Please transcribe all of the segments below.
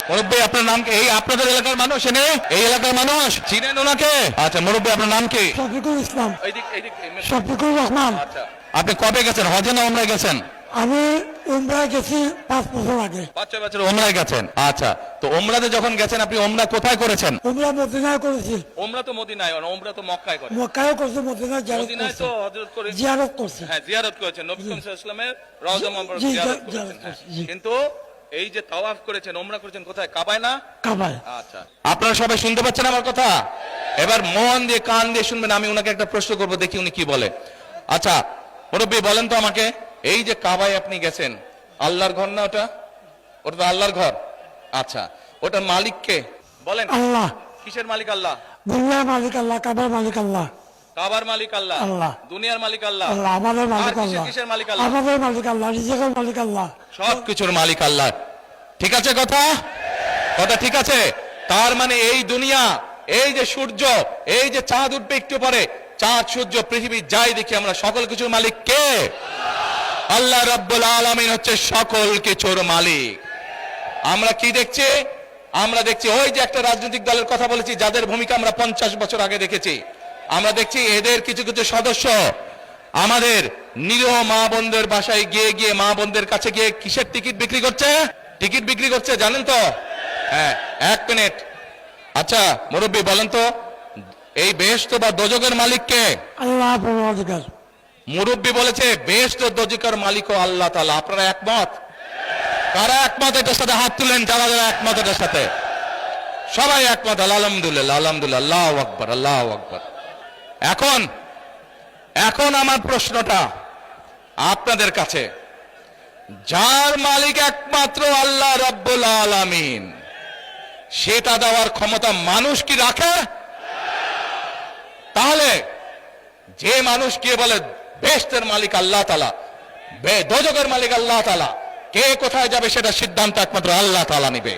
মুরব্বী আপনার নাম কি? এই আপনাদের এলাকার মানুষ এনে এই এলাকার মানুষ চিনেন ওনাকে? আচ্ছা মুরব্বী আপনার নাম কি? শফিকুল ইসলাম। এইদিক শফিকুর রহমান। আচ্ছা আপনি কবে গেছেন হজে না উমরায় গেছেন? আমি উমরায় গেছি 5 বছর আগে। 5-6 বছর উমরায় গেছেন। আচ্ছা তো উমরাতে যখন গেছেন আপনি উমরা কোথায় করেছেন? উমরা মদিনায় করেছি। উমরা তো মদিনায়, উমরা তো মক্কায় করে। মক্কায়ও করছে, মদিনায় মদিনায় তো হযরত করে জিয়ারত করছে। হ্যাঁ জিয়ারত করেছেন, নবী সাল্লাল্লাহু আলাইহি ওয়াসাল্লামের রওজা মুবারক জি, জিয়ারত জিয়ারত করেছেন। করেছে, হ্যাঁ। জি। কিন্তু এই যে তাওয়াফ করেছেন, উমরা করেছেন কোথায়? কাবায় না? কাবায়। আচ্ছা আপনারা সবাই শুনতে পাচ্ছেন আমার কথা? এবার মন দিয়ে কান দিয়ে শুনবেন। আমি উনাকে একটা প্রশ্ন করব, দেখি উনি কি বলে। আচ্ছা মুরব্বী বলেন তো আমাকে, এই যে কাবায় আপনি গেছেন, আল্লাহর ঘর না ওটা? ওটা তো আল্লাহর ঘর। আচ্ছা ওটার মালিক কে বলেন? আল্লাহ। কিসের মালিক? আল্লাহ। দুনিয়ার মালিক আল্লাহ, কাবার মালিক আল্লাহ। কাবার মালিক আল্লাহ, আল্লাহ। দুনিয়ার মালিক আল্লাহ, আল্লাহ আমাদের আর মালিক আল্লাহ। কিসের মালিক আল্লাহ? আমাদের মালিক আল্লাহ, রিজিকের মালিক আল্লাহ। সবকিছুর মালিক আল্লাহ। ঠিক আছে কথা? কথা ঠিক আছে? তার মানে এই দুনিয়া, এই যে সূর্য, এই যে চাঁদ উঠবে একটু পরে, চাঁদ সূর্য পৃথিবী যাই দেখি আমরা, সকল কিছুর মালিক কে? আল্লাহ রাব্বুল আলামিন হচ্ছে সকল কিছুর মালিক। আমরা কি দেখছি? আমরা দেখছি ওই যে একটা রাজনৈতিক দলের কথা বলেছি, যাদের ভূমিকা আমরা 50 বছর আগে দেখেছি। আমরা দেখছি এদের কিছু কিছু সদস্য আমাদের নিরীহ মা বোনদের বাসায় গিয়ে গিয়ে, মা বোনদের কাছে গিয়ে কিসের টিকিট বিক্রি করছে? টিকিট বিক্রি করছে, জানেন তো? হ্যাঁ, 1 মিনিট। আচ্ছা মুরব্বী বলেন তো, এই বেহেশত বা দোজখের মালিক কে? আল্লাহ পরওয়ারদিগার। মুরব্বী বলেছে বেহেশত ও দোজখের মালিকও আল্লাহ তাআলা। আপনারা একমত? কারা একমত এটার সাথে হাত তুলেন, যারা যারা একমত এটার সাথে? সবাই একমত। আলহামদুলিল্লাহ, আলহামদুলিল্লাহ, আল্লাহু আকবার, আল্লাহু আকবার। এখন আমার প্রশ্নটা আপনাদের কাছে, যার মালিক একমাত্র আল্লাহ রাব্বুল আলামিন, সেটা দেওয়ার ক্ষমতা মানুষ কি রাখে? তাহলে যে মানুষ কে বলে বেহেশতের মালিক আল্লাহ তাআলা, দোজখের মালিক আল্লাহ তাআলা, কে কোথায় যাবে সেটা সিদ্ধান্ত একমাত্র আল্লাহ তাআলা নেবে।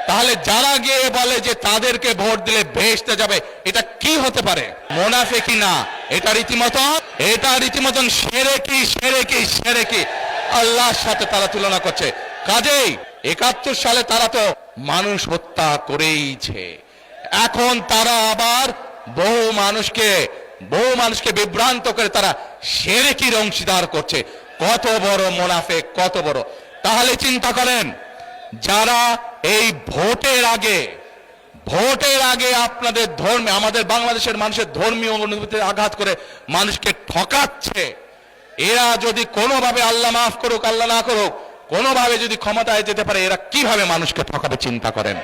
তাহলে যারা গিয়ে বলে যে তাদেরকে ভোট দিলে বেহেশতে যাবে, এটা কি হতে পারে? মুনাফিকি না, এটা রীতিমতন শিরকি, শিরকি, শিরকি। আল্লাহর সাথে তারা তুলনা করছে। কাজেই 71 সালে তারা তো মানুষ হত্যা করেইছে। এখন তারা আবার বহু মানুষকে বিভ্রান্ত করে তারা শিরকির অংশীদার করছে। কত বড় মুনাফিক, কত বড়! তাহলে চিন্তা করেন, যারা এই ভোটের আগে আপনাদের আমাদের বাংলাদেশের মানুষের ধর্মীয় অনুভূতিতে আঘাত করে মানুষকে ঠকাচ্ছে, এরা যদি কোনোভাবে, আল্লাহ মাফ করুক আল্লাহ না করুক, কোনোভাবে যদি ক্ষমতায় যেতে পারে, এরা কিভাবে মানুষকে ঠকাবে চিন্তা করেন।